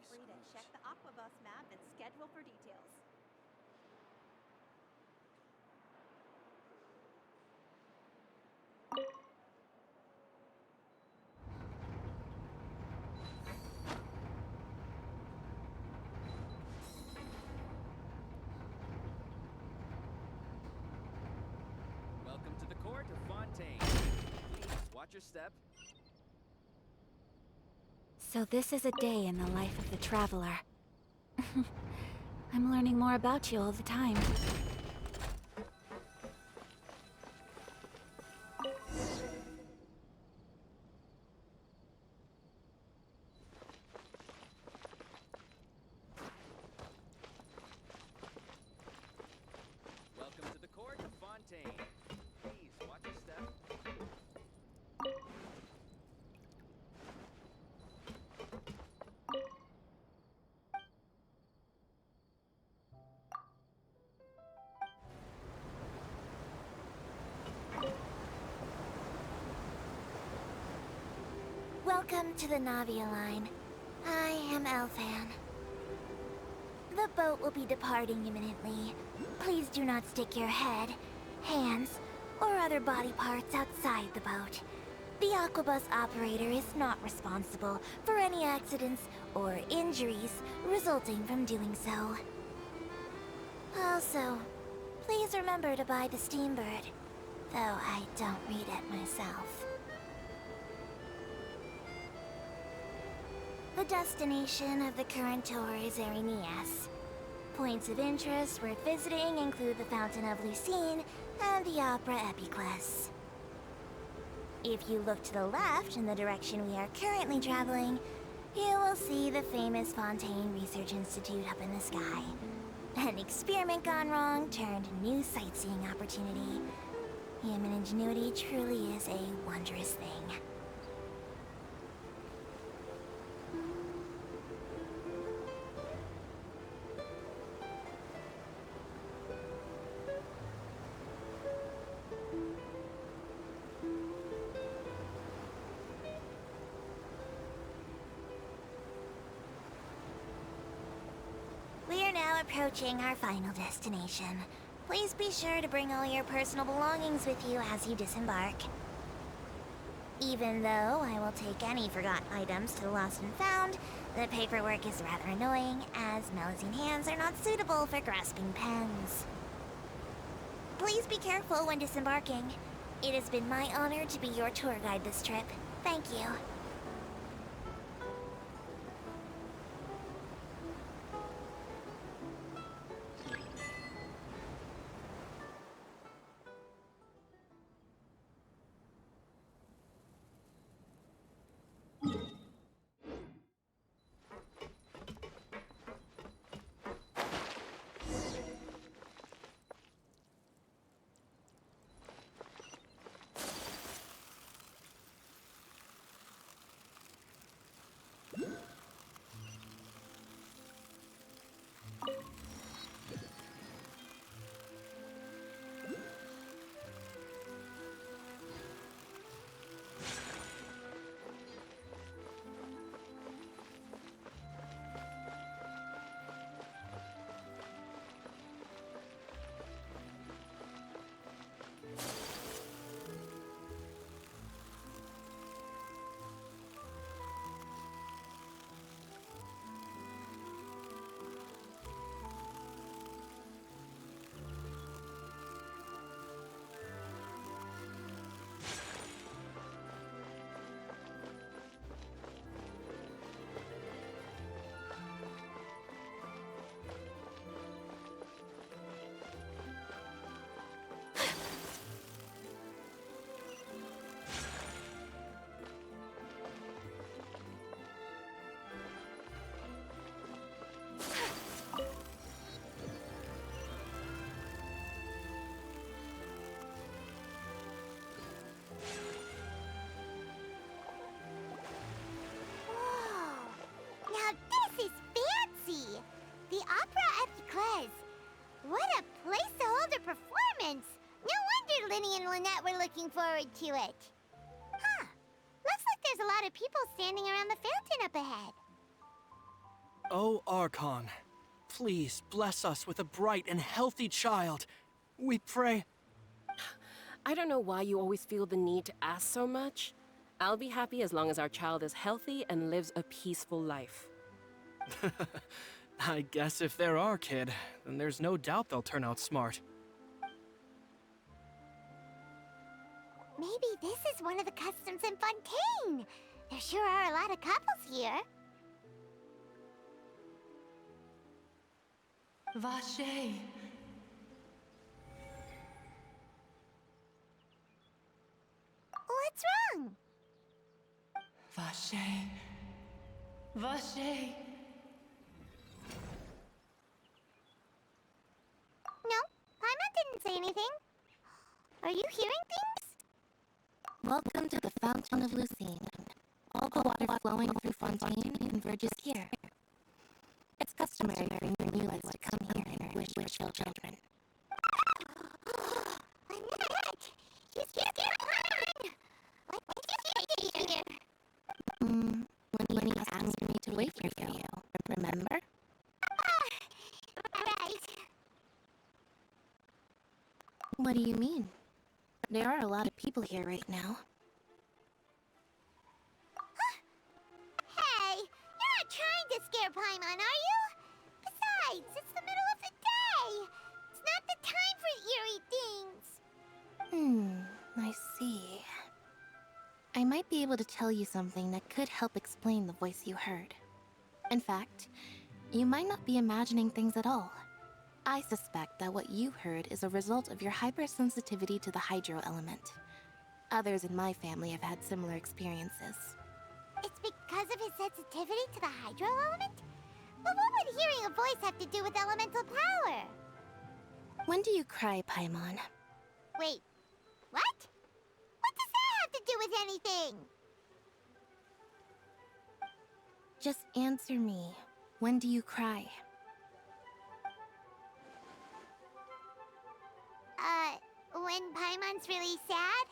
free to check the Aquabus map and schedule for details. Welcome to the court of Fontaine. Please watch your step. So this is a day in the life of the traveler. I'm learning more about you all the time. Welcome to the court of Fontaine. Please watch your step. Welcome to the Navia line. I am Elfan. The boat will be departing imminently. Please do not stick your head, hands, or other body parts outside the boat. The Aquabus operator is not responsible for any accidents or injuries resulting from doing so. Also, please remember to buy the Steambird, though I don't read it myself. The destination of the current tour is Erinias. Points of interest worth visiting include the Fountain of Lucine and the Opera Epiclese. If you look to the left in the direction we are currently traveling, you will see the famous Fontaine Research Institute up in the sky. An experiment gone wrong turned new sightseeing opportunity. Human ingenuity truly is a wondrous thing. We are now approaching our final destination. Please be sure to bring all your personal belongings with you as you disembark. Even though I will take any forgotten items to the lost and found, the paperwork is rather annoying, as Melusine hands are not suitable for grasping pens. Please be careful when disembarking. It has been my honor to be your tour guide this trip. Thank you. Looking forward to it. Huh. Looks like there's a lot of people standing around the fountain up ahead. O Archon, please bless us with a bright and healthy child. We pray. I don't know why you always feel the need to ask so much. I'll be happy as long as our child is healthy and lives a peaceful life. I guess if they're our kid, then there's no doubt they'll turn out smart. Maybe this is one of the customs in Fontaine. There sure are a lot of couples here. Vache. What's wrong? Vache. Vache. No, Paimon didn't say anything. Are you hearing things? Welcome to the Fountain of Lucine. All the water flowing through Fontaine converges here. It's customary for newlyweds to come here and wish children. Annette! You scared Paimon! What did you hear? When he asked me to wait here for you, remember? Right. What do you mean? There are a lot of people here right now. Hey, you're not trying to scare Paimon, are you? Besides, it's the middle of the day. It's not the time for eerie things. I see. I might be able to tell you something that could help explain the voice you heard. In fact, you might not be imagining things at all. I suspect that what you heard is a result of your hypersensitivity to the hydro element. Others in my family have had similar experiences. It's because of his sensitivity to the hydro element? But what would hearing a voice have to do with elemental power? When do you cry, Paimon? Wait, what? What does that have to do with anything? Just answer me. When do you cry? When Paimon's really sad?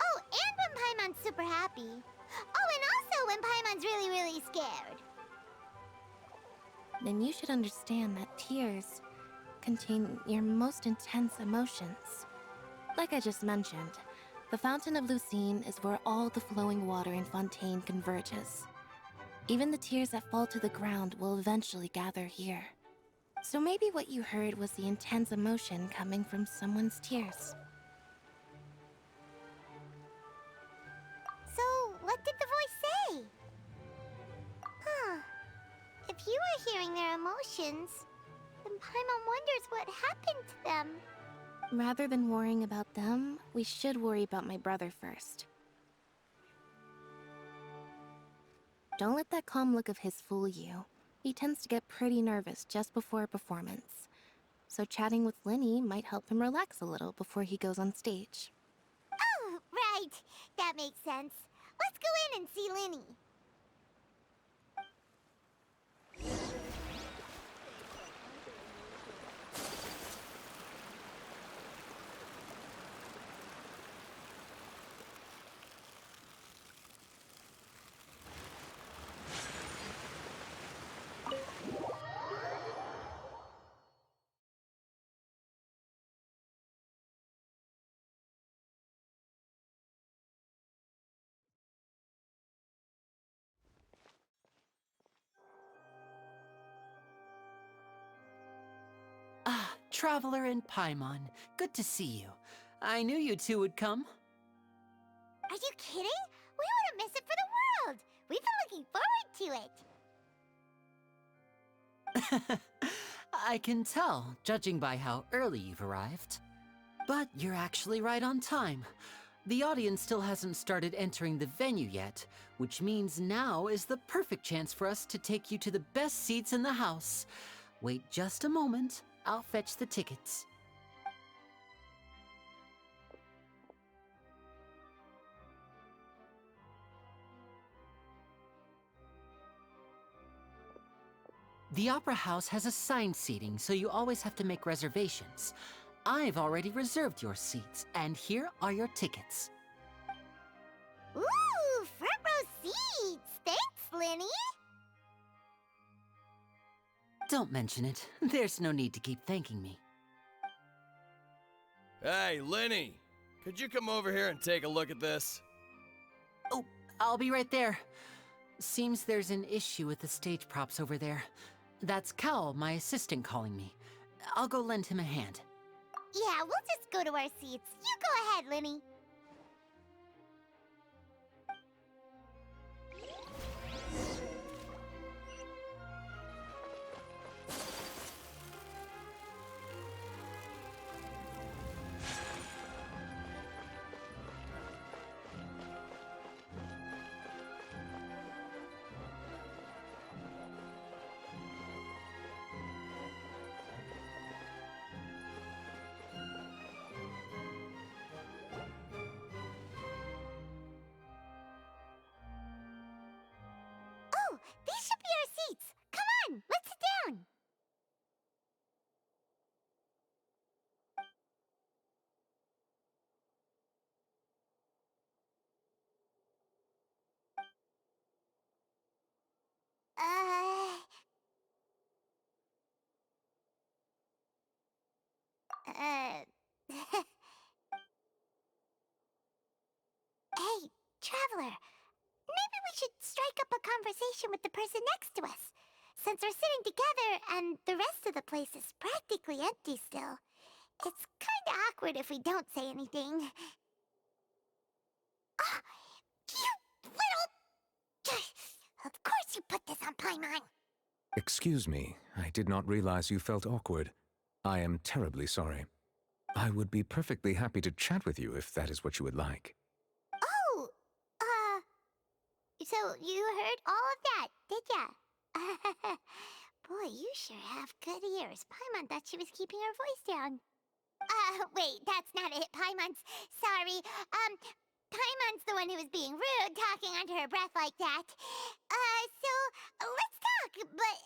Oh, and when Paimon's super happy. Oh, and also when Paimon's really, really scared. Then you should understand that tears contain your most intense emotions. Like I just mentioned, the Fountain of Lucine is where all the flowing water in Fontaine converges. Even the tears that fall to the ground will eventually gather here. So maybe what you heard was the intense emotion coming from someone's tears. So, what did the voice say? Huh. If you are hearing their emotions, then Paimon wonders what happened to them. Rather than worrying about them, we should worry about my brother first. Don't let that calm look of his fool you. He tends to get pretty nervous just before a performance. So chatting with Linny might help him relax a little before he goes on stage. Oh, right. That makes sense. Let's go in and see Linny. Ah, Traveler and Paimon. Good to see you. I knew you two would come. Are you kidding? We wouldn't miss it for the world. We've been looking forward to it. I can tell, judging by how early you've arrived. But you're actually right on time. The audience still hasn't started entering the venue yet, which means now is the perfect chance for us to take you to the best seats in the house. Wait just a moment. I'll fetch the tickets. The Opera House has assigned seating, so you always have to make reservations. I've already reserved your seats, and here are your tickets. Ooh, front row seats! Thanks, Linny! Don't mention it. There's no need to keep thanking me. Hey, Lenny! Could you come over here and take a look at this? Oh, I'll be right there. Seems there's an issue with the stage props over there. That's Cal, my assistant, calling me. I'll go lend him a hand. Yeah, we'll just go to our seats. You go ahead, Lenny. Oh, these should be our seats. Come on, let's sit down. Hey, Traveler. Maybe we should strike up a conversation with the person next to us. Since we're sitting together and the rest of the place is practically empty still, it's kinda awkward if we don't say anything. Ah, you little... Of course you put this on Paimon. Excuse me, I did not realize you felt awkward. I am terribly sorry. I would be perfectly happy to chat with you if that is what you would like. Oh, so you heard all of that, did ya? Boy, you sure have good ears. Paimon thought she was keeping her voice down. Wait, that's not it. Paimon's sorry. Paimon's the one who was being rude, talking under her breath like that. So, let's talk, but,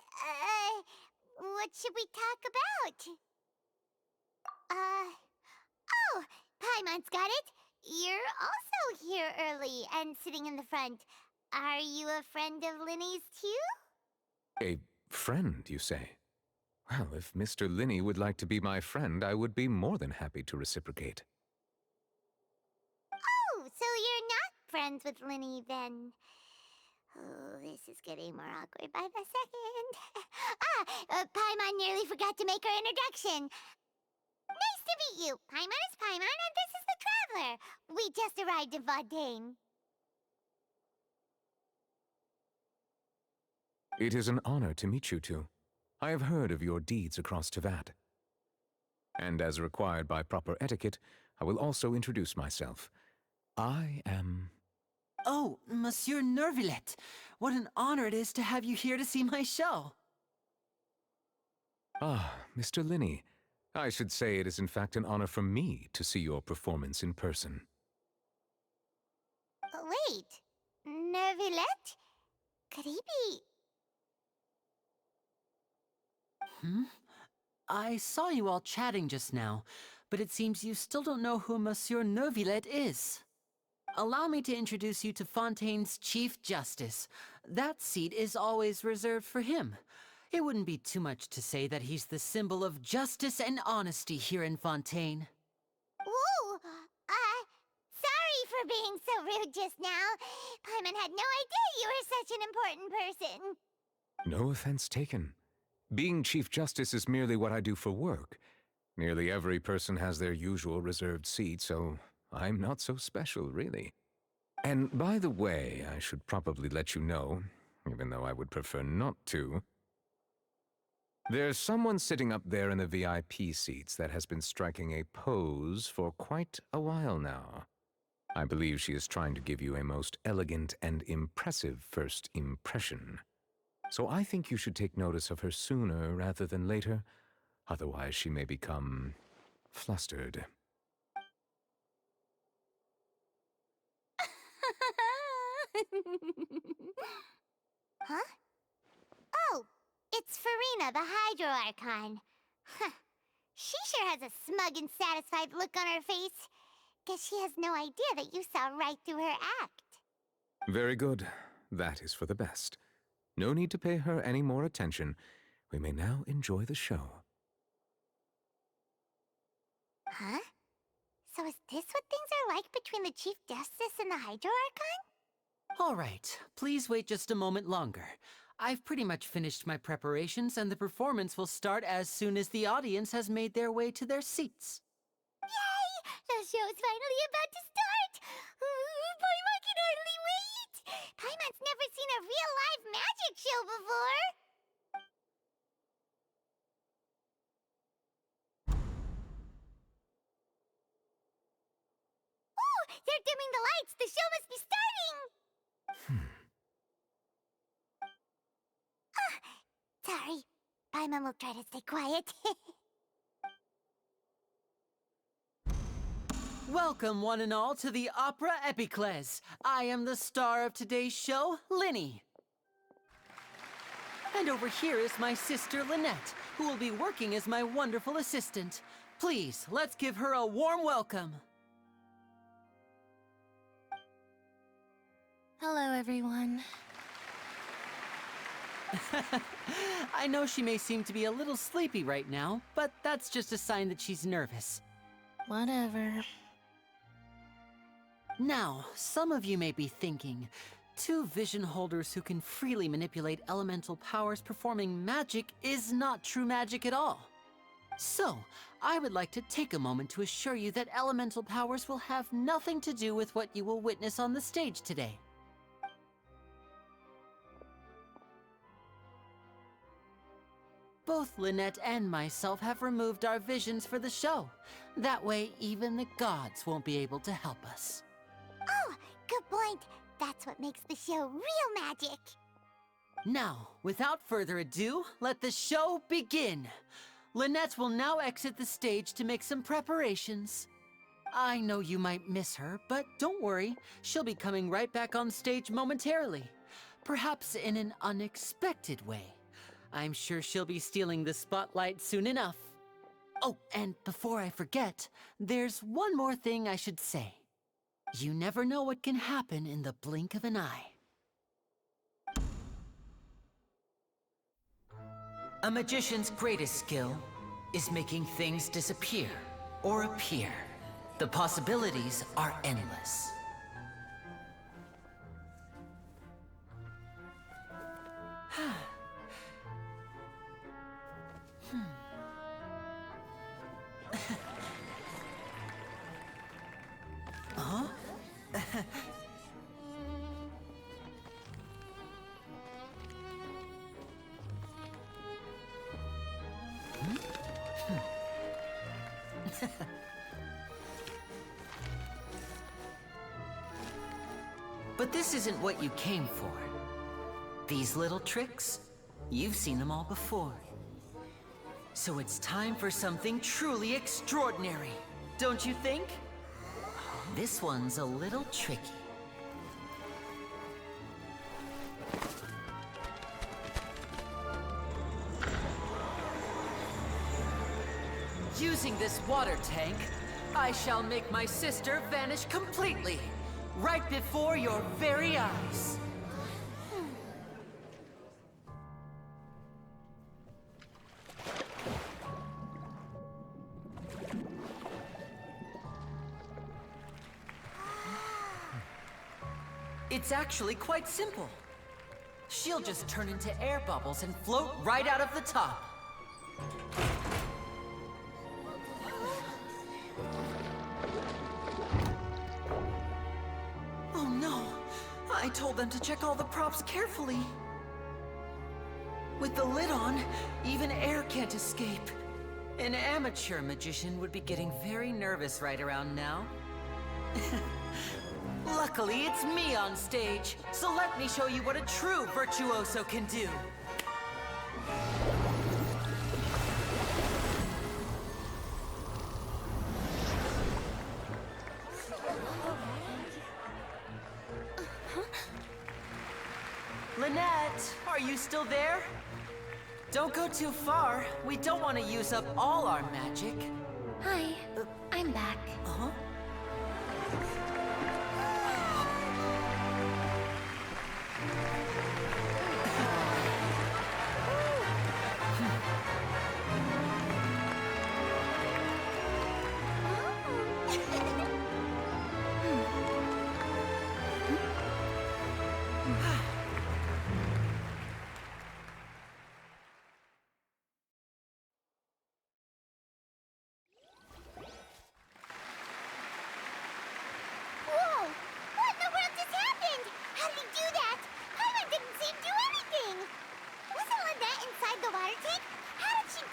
what should we talk about? Oh, Paimon's got it. You're also here early and sitting in the front. Are you a friend of Linny's, too? A friend, you say? Well, if Mr. Linney would like to be my friend, I would be more than happy to reciprocate. Oh, so you're not friends with Linny, then? Oh, this is getting more awkward by the second. Paimon nearly forgot to make her introduction. Nice to meet you. Paimon is Paimon, and this is the Traveler. We just arrived in Fontaine. It is an honor to meet you two. I have heard of your deeds across Tevat. And as required by proper etiquette, I will also introduce myself. I am... Oh, Monsieur Nervillet! What an honor it is to have you here to see my show! Ah, Mr. Linney. I should say it is in fact an honor for me to see your performance in person. Wait, Nervillet? Could he be... I saw you all chatting just now, but it seems you still don't know who Monsieur Nervillet is. Allow me to introduce you to Fontaine's Chief Justice. That seat is always reserved for him. It wouldn't be too much to say that he's the symbol of justice and honesty here in Fontaine. Ooh, sorry for being so rude just now. Paimon had no idea you were such an important person. No offense taken. Being Chief Justice is merely what I do for work. Nearly every person has their usual reserved seat, so I'm not so special, really. And by the way, I should probably let you know, even though I would prefer not to. There's someone sitting up there in the VIP seats that has been striking a pose for quite a while now. I believe she is trying to give you a most elegant and impressive first impression. So I think you should take notice of her sooner rather than later, otherwise she may become flustered. Huh? Oh, it's Farina, the Hydro Archon. Huh. She sure has a smug and satisfied look on her face. Guess she has no idea that you saw right through her act. Very good. That is for the best. No need to pay her any more attention. We may now enjoy the show. Huh? So is this what things are like between the Chief Justice and the Hydro Archon? All right, please wait just a moment longer. I've pretty much finished my preparations, and the performance will start as soon as the audience has made their way to their seats. Yay! The show's finally about to start! Paimon can hardly wait! Paimon's never seen a real live magic show before! Oh! They're dimming the lights! The show must be starting! Sorry. Paimon will try to stay quiet. Welcome, one and all, to the Opera Epiclese. I am the star of today's show, Linny. And over here is my sister, Lynette, who will be working as my wonderful assistant. Please, let's give her a warm welcome. Hello, everyone. I know she may seem to be a little sleepy right now, but that's just a sign that she's nervous. Whatever. Now, some of you may be thinking, two vision holders who can freely manipulate elemental powers performing magic is not true magic at all. So, I would like to take a moment to assure you that elemental powers will have nothing to do with what you will witness on the stage today. Both Lynette and myself have removed our visions for the show. That way, even the gods won't be able to help us. Oh, good point. That's what makes the show real magic. Now, without further ado, let the show begin. Lynette will now exit the stage to make some preparations. I know you might miss her, but don't worry. She'll be coming right back on stage momentarily. Perhaps in an unexpected way. I'm sure she'll be stealing the spotlight soon enough. Oh, and before I forget, there's one more thing I should say. You never know what can happen in the blink of an eye. A magician's greatest skill is making things disappear or appear. The possibilities are endless. Huh? But this isn't what you came for. These little tricks, you've seen them all before. So it's time for something truly extraordinary, don't you think? This one's a little tricky. Using this water tank, I shall make my sister vanish completely, right before your very eyes. It's actually quite simple. She'll just turn into air bubbles and float right out of the top. Oh no! I told them to check all the props carefully. With the lid on, even air can't escape. An amateur magician would be getting very nervous right around now. Luckily, it's me on stage, so let me show you what a true virtuoso can do. Lynette, are you still there? Don't go too far. We don't want to use up all our magic. Hi, I'm back. Uh-huh.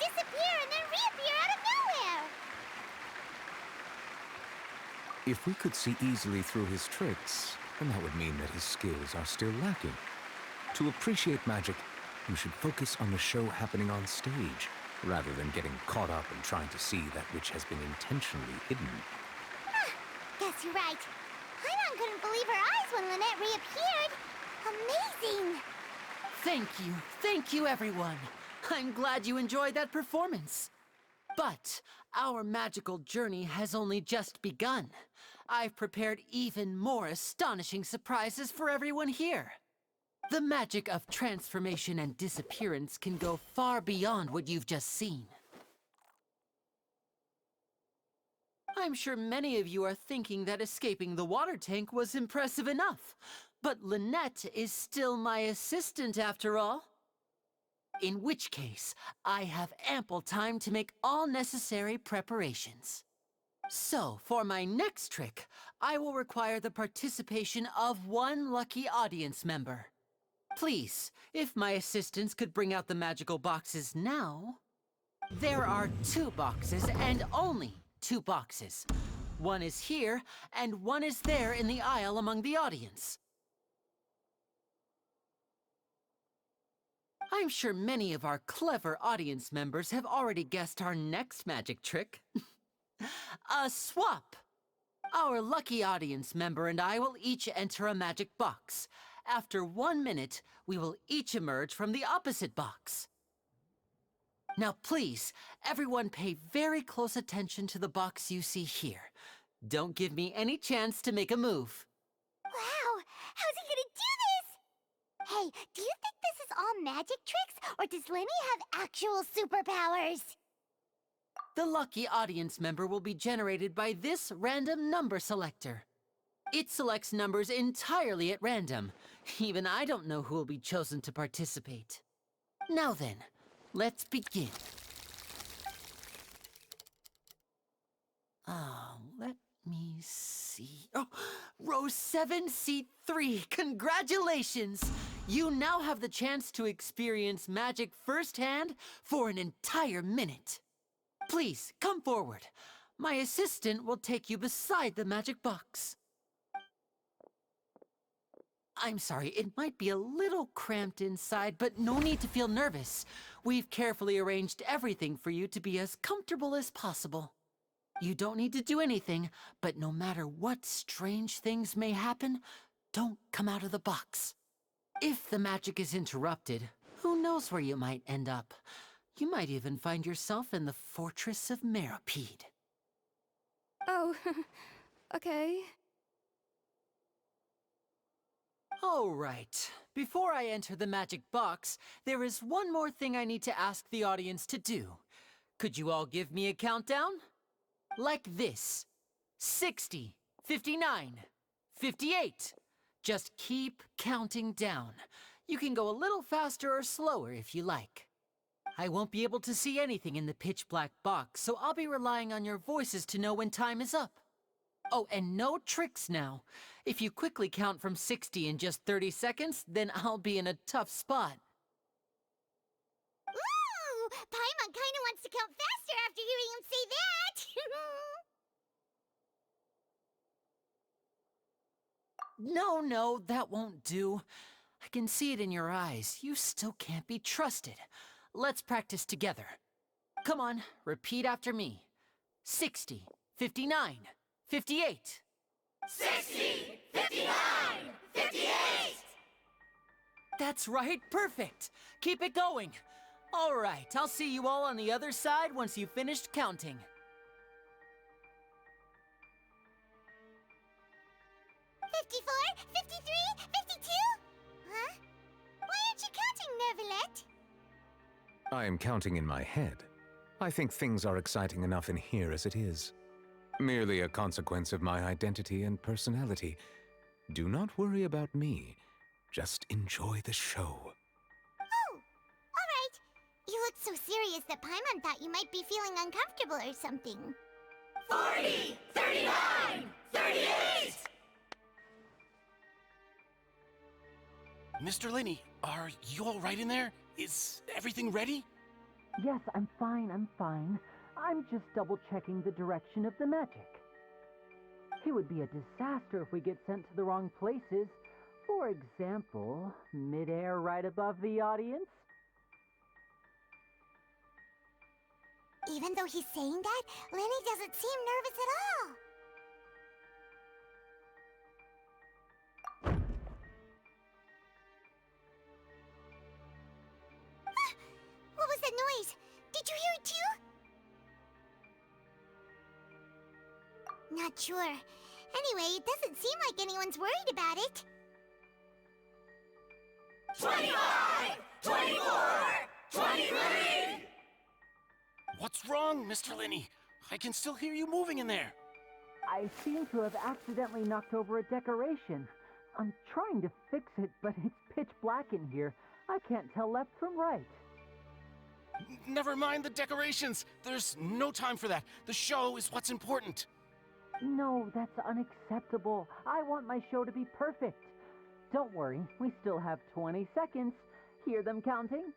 disappear and then reappear out of nowhere! If we could see easily through his tricks, then that would mean that his skills are still lacking. To appreciate magic, you should focus on the show happening on stage, rather than getting caught up in trying to see that which has been intentionally hidden. Guess you're right. Paimon couldn't believe her eyes when Lynette reappeared. Amazing! Thank you everyone. I'm glad you enjoyed that performance. But our magical journey has only just begun. I've prepared even more astonishing surprises for everyone here. The magic of transformation and disappearance can go far beyond what you've just seen. I'm sure many of you are thinking that escaping the water tank was impressive enough, but Lynette is still my assistant after all. In which case, I have ample time to make all necessary preparations. So, for my next trick, I will require the participation of one lucky audience member. Please, if my assistants could bring out the magical boxes now. There are 2 boxes and only 2 boxes. One is here, and one is there in the aisle among the audience. I'm sure many of our clever audience members have already guessed our next magic trick. A swap! Our lucky audience member and I will each enter a magic box. After 1 minute, we will each emerge from the opposite box. Now please, everyone pay very close attention to the box you see here. Don't give me any chance to make a move. Wow! How's he gonna do this? Hey, do you think this is all magic tricks, or does Lenny have actual superpowers? The lucky audience member will be generated by this random number selector. It selects numbers entirely at random. Even I don't know who will be chosen to participate. Now then, let's begin. Let me see. Oh, row 7, seat 3. Congratulations! You now have the chance to experience magic firsthand for an entire minute. Please, come forward. My assistant will take you beside the magic box. I'm sorry, it might be a little cramped inside, but no need to feel nervous. We've carefully arranged everything for you to be as comfortable as possible. You don't need to do anything, but no matter what strange things may happen, don't come out of the box. If the magic is interrupted, who knows where you might end up? You might even find yourself in the Fortress of Meropide. Oh, okay. All right. Before I enter the magic box, there is one more thing I need to ask the audience to do. Could you all give me a countdown? Like this. 60, 59, 58. Just keep counting down. You can go a little faster or slower if you like. I won't be able to see anything in the pitch-black box, so I'll be relying on your voices to know when time is up. Oh, and no tricks now. If you quickly count from 60 in just 30 seconds, then I'll be in a tough spot. Ooh! Paimon kinda wants to count faster after hearing him say that! No, that won't do. I can see it in your eyes. You still can't be trusted. Let's practice together. Come on, repeat after me. 60, 59, 58. 60! 59! 58! That's right, perfect. Keep it going. All right, I'll see you all on the other side once you've finished counting. 54, 53, 52? Huh? Why aren't you counting, Nervalette? I am counting in my head. I think things are exciting enough in here as it is. Merely a consequence of my identity and personality. Do not worry about me. Just enjoy the show. Oh, alright. You look so serious that Paimon thought you might be feeling uncomfortable or something. 40, 39, 38! Mr. Linney, are you all right in there? Is everything ready? Yes, I'm fine, I'm just double-checking the direction of the magic. It would be a disaster if we get sent to the wrong places. For example, mid-air right above the audience. Even though he's saying that, Lenny doesn't seem nervous at all. What was that noise? Did you hear it too? Not sure. Anyway, it doesn't seem like anyone's worried about it. 25! 24! 23! What's wrong, Mr. Linney? I can still hear you moving in there. I seem to have accidentally knocked over a decoration. I'm trying to fix it, but it's pitch black in here. I can't tell left from right. Never mind the decorations. There's no time for that. The show is what's important. No, that's unacceptable. I want my show to be perfect. Don't worry, we still have 20 seconds. Hear them counting?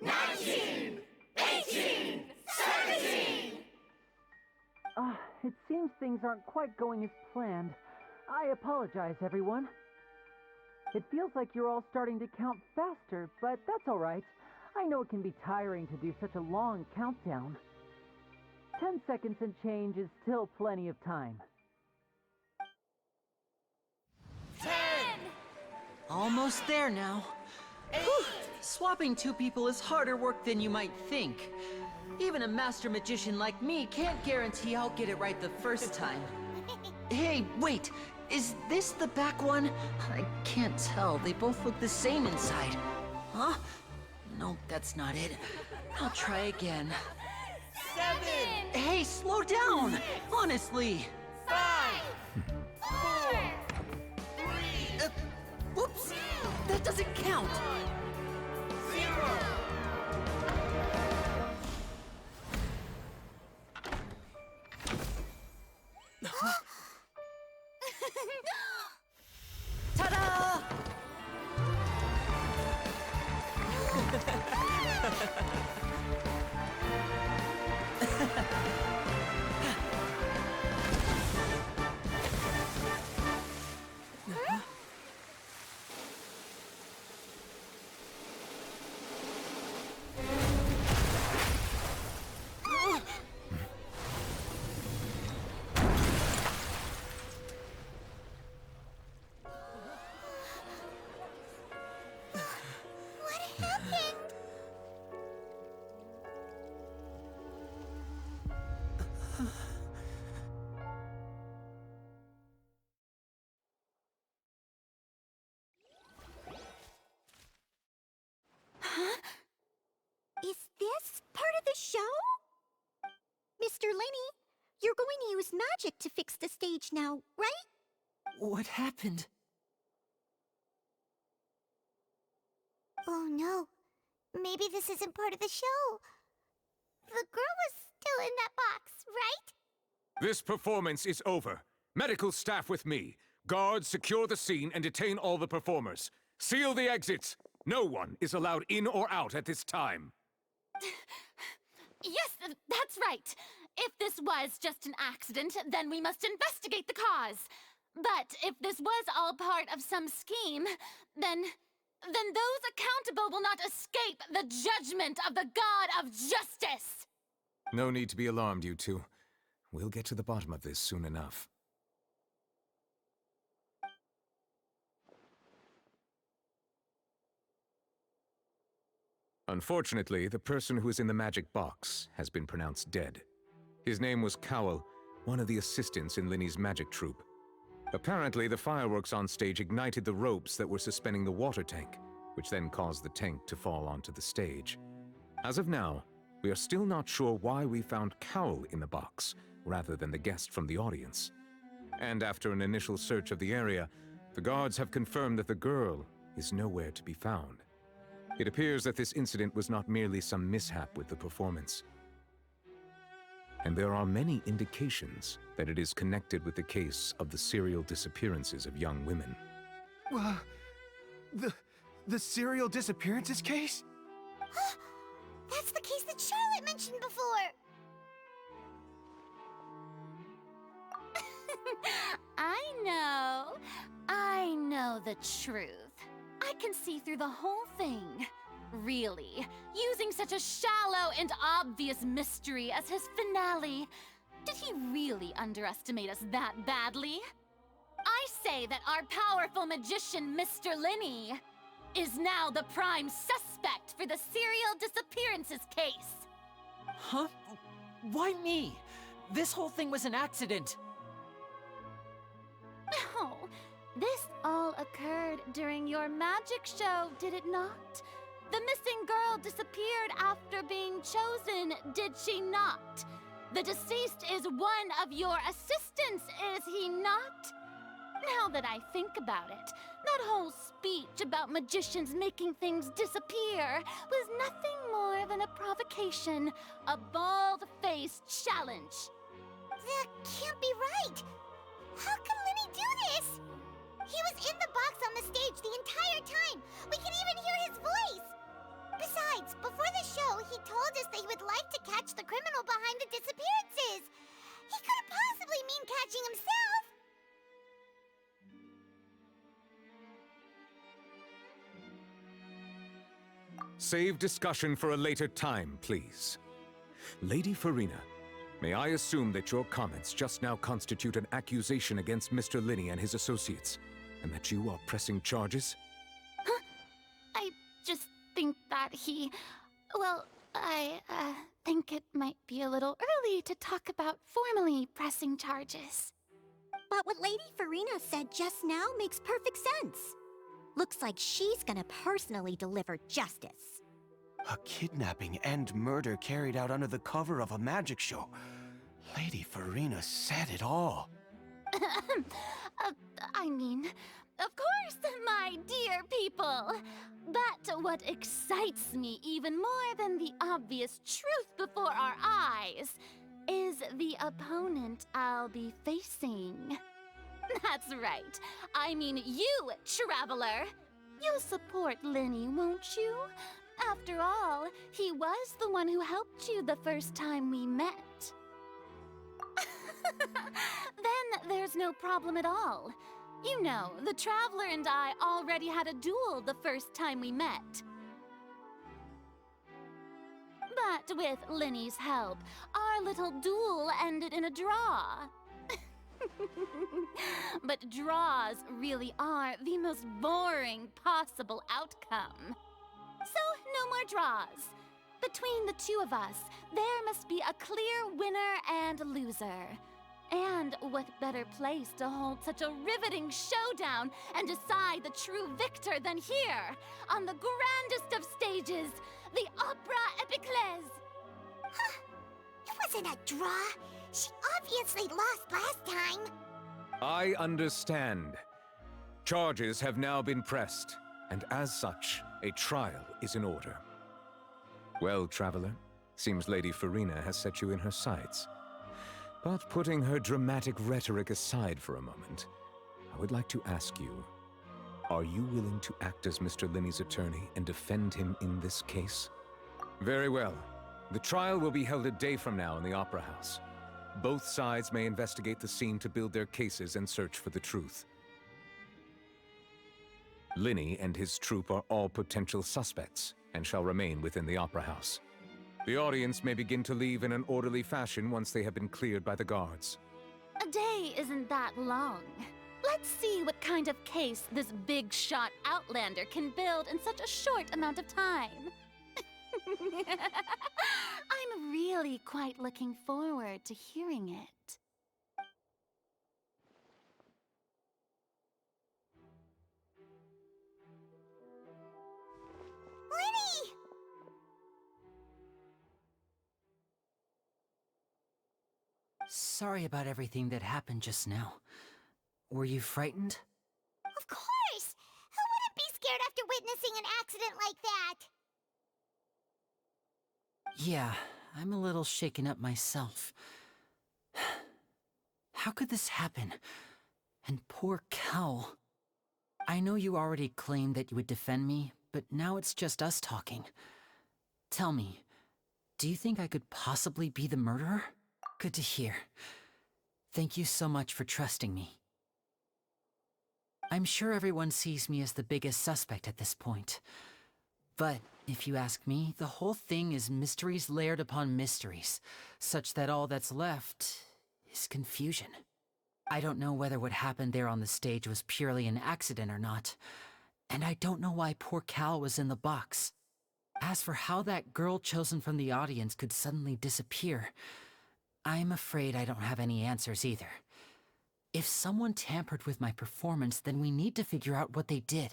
19! 18! 17! It seems things aren't quite going as planned. I apologize, everyone. It feels like you're all starting to count faster, but that's all right. I know it can be tiring to do such a long countdown. 10 seconds and change is still plenty of time. 10! Almost there now. Whew. Swapping two people is harder work than you might think. Even a master magician like me can't guarantee I'll get it right the first time. Hey, wait! Is this the back one? I can't tell. They both look the same inside. Huh? No, that's not it. I'll try again. 7! Hey, slow down! Honestly! 5! 4! 3! Whoops! That doesn't count! 0! Ta-da! Is this part of the show? Mr. Lenny, you're going to use magic to fix the stage now, right? What happened? Oh no. Maybe this isn't part of the show. The girl was still in that box, right? This performance is over. Medical staff with me. Guards, secure the scene and detain all the performers. Seal the exits. No one is allowed in or out at this time. Yes, that's right. If this was just an accident, then we must investigate the cause. But if this was all part of some scheme, then those accountable will not escape the judgment of the God of Justice. No need to be alarmed, you two. We'll get to the bottom of this soon enough. Unfortunately, the person who is in the magic box has been pronounced dead. His name was Cowell, one of the assistants in Linny's magic troupe. Apparently, the fireworks on stage ignited the ropes that were suspending the water tank, which then caused the tank to fall onto the stage. As of now, we are still not sure why we found Cowell in the box, rather than the guest from the audience. And after an initial search of the area, the guards have confirmed that the girl is nowhere to be found. It appears that this incident was not merely some mishap with the performance. And there are many indications that it is connected with the case of the serial disappearances of young women. The serial disappearances case? That's the case that Charlotte mentioned before. I know the truth. I can see through the whole thing. Really, using such a shallow and obvious mystery as his finale. Did he really underestimate us that badly? I say that our powerful magician, Mr. Linney, is now the prime suspect for the serial disappearances case. Huh? Why me? This whole thing was an accident. No, this all occurred during your magic show, did it not? The missing girl disappeared after being chosen, did she not? The deceased is one of your assistants, is he not? Now that I think about it, that whole speech about magicians making things disappear was nothing more than a provocation, a bald-faced challenge. That can't be right. How can Linny do this? He was in the box on the stage the entire time. We can even hear his voice. Besides, before the show, he told us that he would like to catch the criminal behind the disappearances. He couldn't possibly mean catching himself. Save discussion for a later time, please. Lady Farina, may I assume that your comments just now constitute an accusation against Mr. Linney and his associates, and that you are pressing charges? Huh? I just think that he... Well, I think it might be a little early to talk about formally pressing charges. But what Lady Farina said just now makes perfect sense. Looks like she's gonna personally deliver justice. A kidnapping and murder carried out under the cover of a magic show. Lady Farina said it all. I mean, of course, my dear people. But what excites me even more than the obvious truth before our eyes is the opponent I'll be facing. That's right. I mean you, Traveler. You'll support Linney, won't you? After all, he was the one who helped you the first time we met. Then there's no problem at all. You know, the Traveler and I already had a duel the first time we met. But with Linney's help, our little duel ended in a draw. But draws really are the most boring possible outcome. So, no more draws. Between the two of us, there must be a clear winner and loser. And what better place to hold such a riveting showdown and decide the true victor than here, on the grandest of stages, the Opera Epiclese. Huh? It wasn't a draw. She obviously lost last time. I understand. Charges have now been pressed, and as such, a trial is in order. Well, Traveler, seems Lady Farina has set you in her sights. But putting her dramatic rhetoric aside for a moment, I would like to ask you, are you willing to act as Mr. Linney's attorney and defend him in this case? Very well. The trial will be held a day from now in the Opera House. Both sides may investigate the scene to build their cases and search for the truth. Linney and his troupe are all potential suspects and shall remain within the Opera House. The audience may begin to leave in an orderly fashion once they have been cleared by the guards. A day isn't that long. Let's see what kind of case this big-shot Outlander can build in such a short amount of time. I'm really quite looking forward to hearing it. Linney! Sorry about everything that happened just now. Were you frightened? Of course! Who wouldn't be scared after witnessing an accident like that? Yeah, I'm a little shaken up myself. How could this happen? And poor Cal. I know you already claimed that you would defend me, but now it's just us talking. Tell me, Do you think I could possibly be the murderer? Good to hear. Thank you so much for trusting me. I'm sure everyone sees me as the biggest suspect at this point. But if you ask me, the whole thing is mysteries layered upon mysteries, such that all that's left is confusion. I don't know whether what happened there on the stage was purely an accident or not, and I don't know why poor Cal was in the box. As for how that girl chosen from the audience could suddenly disappear, I'm afraid I don't have any answers either. If someone tampered with my performance, then we need to figure out what they did.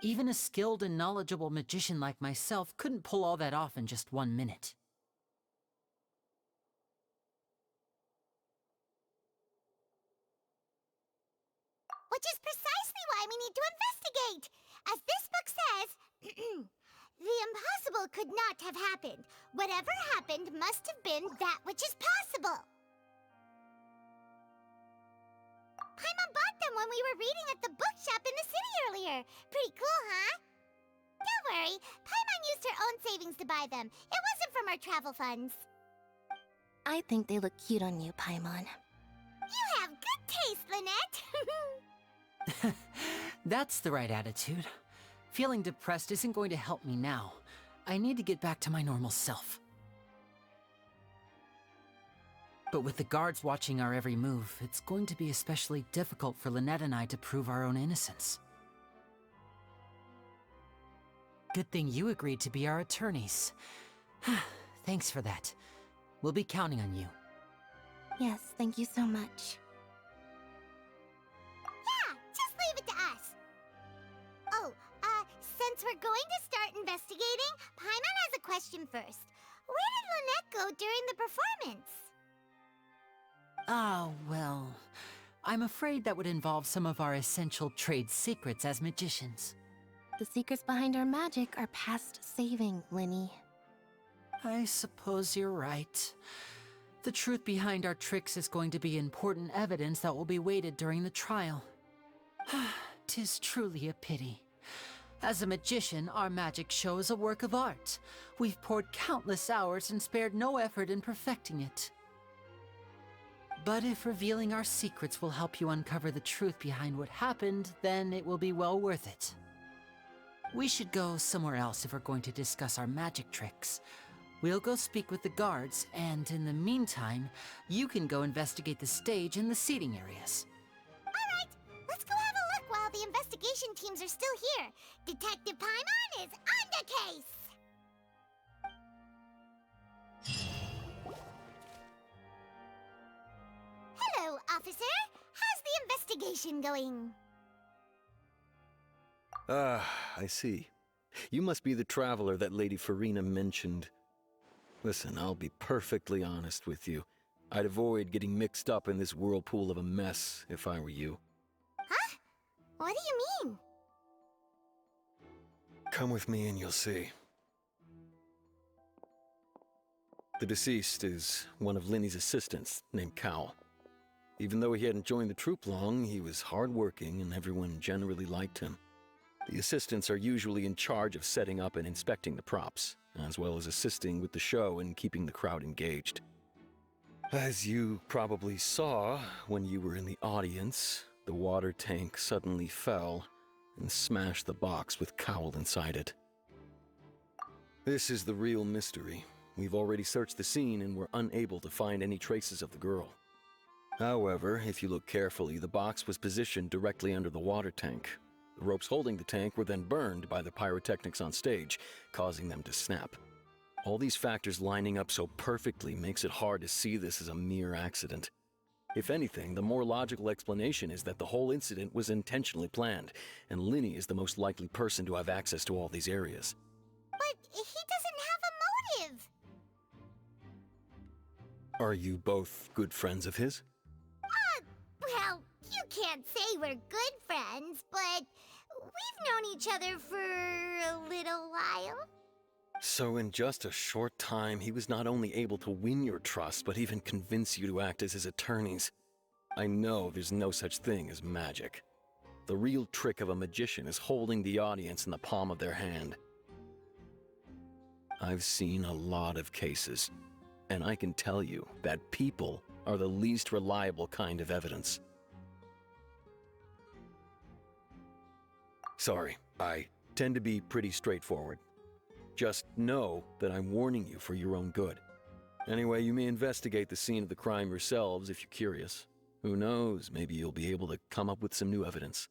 Even a skilled and knowledgeable magician like myself couldn't pull all that off in just 1 minute. Which is precisely why we need to investigate! As this book says, the impossible could not have happened. Whatever happened must have been that which is possible. Paimon bought them when we were reading at the bookshop in the city earlier. Pretty cool, huh? Don't worry, Paimon used her own savings to buy them. It wasn't from our travel funds. I think they look cute on you, Paimon. You have good taste, Lynette! That's the right attitude. Feeling depressed isn't going to help me now. I need to get back to my normal self. But with the guards watching our every move, it's going to be especially difficult for Lynette and I to prove our own innocence. Good thing you agreed to be our attorneys. Thanks for that. We'll be counting on you. Yes, thank you so much. Yeah, just leave it to us. Oh, since we're going to start investigating, Paimon has a question first. Where did Lynette go during the performance? Ah, well, I'm afraid that would involve some of our essential trade secrets as magicians. The secrets behind our magic are past saving, Linny. I suppose you're right. The truth behind our tricks is going to be important evidence that will be weighted during the trial. 'Tis truly a pity. As a magician, our magic show is a work of art. We've poured countless hours and spared no effort in perfecting it. But if revealing our secrets will help you uncover the truth behind what happened, then it will be well worth it. We should go somewhere else if we're going to discuss our magic tricks. We'll go speak with the guards, and in the meantime, you can go investigate the stage and the seating areas. Alright, let's go have a look while the investigation teams are still here. Detective Paimon is on the case! Hello, officer. How's the investigation going? I see. You must be the traveler that Lady Farina mentioned. Listen, I'll be perfectly honest with you. I'd avoid getting mixed up in this whirlpool of a mess if I were you. Huh? What do you mean? Come with me and you'll see. The deceased is one of Linny's assistants named Cal. Even though he hadn't joined the troupe long, he was hardworking and everyone generally liked him. The assistants are usually in charge of setting up and inspecting the props, as well as assisting with the show and keeping the crowd engaged. As you probably saw when you were in the audience, the water tank suddenly fell and smashed the box with Cowl inside it. This is the real mystery. We've already searched the scene and were unable to find any traces of the girl. However, if you look carefully, the box was positioned directly under the water tank. The ropes holding the tank were then burned by the pyrotechnics on stage, causing them to snap. All these factors lining up so perfectly makes it hard to see this as a mere accident. If anything, the more logical explanation is that the whole incident was intentionally planned, and Linny is the most likely person to have access to all these areas. But he doesn't have a motive! Are you both good friends of his? Well, you can't say we're good friends, but we've known each other for a little while. So in just a short time, he was not only able to win your trust, but even convince you to act as his attorneys. I know there's no such thing as magic. The real trick of a magician is holding the audience in the palm of their hand. I've seen a lot of cases, and I can tell you that people are the least reliable kind of evidence. Sorry, I tend to be pretty straightforward. Just know that I'm warning you for your own good. Anyway, you may investigate the scene of the crime yourselves if you're curious. Who knows, maybe you'll be able to come up with some new evidence.